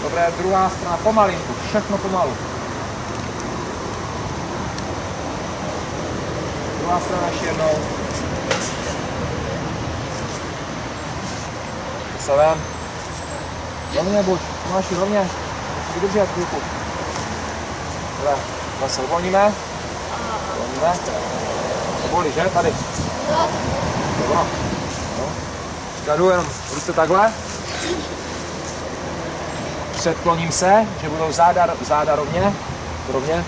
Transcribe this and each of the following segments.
Dobré, druhá strana, pomalinku, všechno pomalu. Druhá strana ještě jednou. Se ven. Rovně buď, máši rovně. Vydržet chvilku. Dobré, zase uvolníme. Uvolníme. To bolí, že? Tady. Dobro. Jdu jenom ruce takhle. Předkloním se, že budou záda rovně.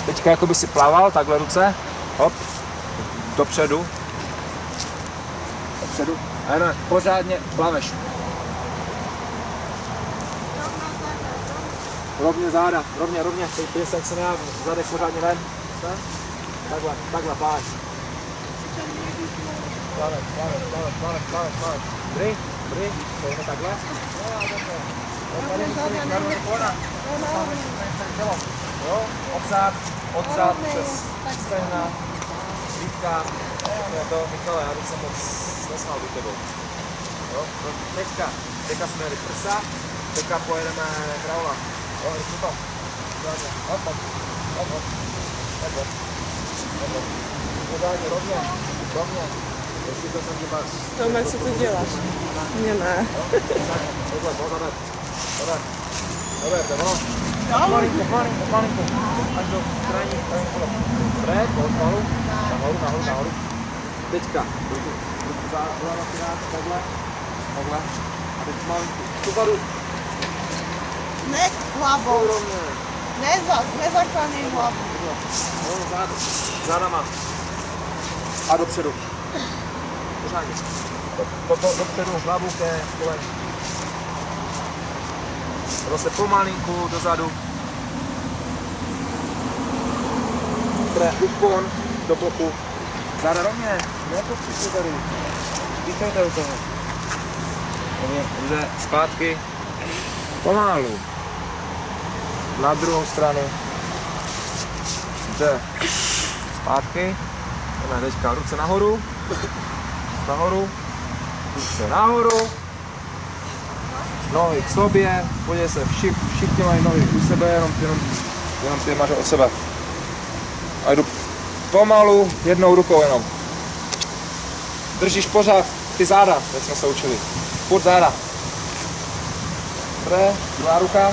Teďka jako by si plaval, takhle ruce. Hop. Dopředu. A jenom pořádně plaveš. Rovně záda, rovně. Teď se jak se nedá, zadek pořádně ven. Takhle, plaveš. Plaveš. Dobrý, pojďme takhle. Odzad přes stehna, lítka, to Michale, já bych se moc nesmál být tebou. Teďka jsme jeli prsa, teďka pojedeme kraula. Rychle to. Hop. Pořádně, rovně. Jestli to jsem tě vás. Tome, co ty děláš? Mě ne. Dobré, to ono. Pomalinku. Až do krajní kolo. Dobré, pomalu. Nahoru. Teďka. Takhle. A teď pomalinku. Pozadu. Ne hlavou. Nezakláněj hlavu. Zádama. A dopředu. Pořádně. Dopředu hlavu ke koleni. Zase pomalinku dozadu. Dobré, úklon do boku. Záda rovně. Nepokřičte tady. Dýchejte u toho. Dobře, zpátky. Pomalu. Na druhou stranu. Dobře. Zpátky. Teďka ruce nahoru. Ruce nahoru. Nohy k sobě. Podívej se, všichni mají nohy u sebe, jenom ty máš od sebe. A jdu pomalu, jednou rukou jenom. Držíš pořád ty záda, jak jsme se učili. Furt záda. Dobré, druhá ruka.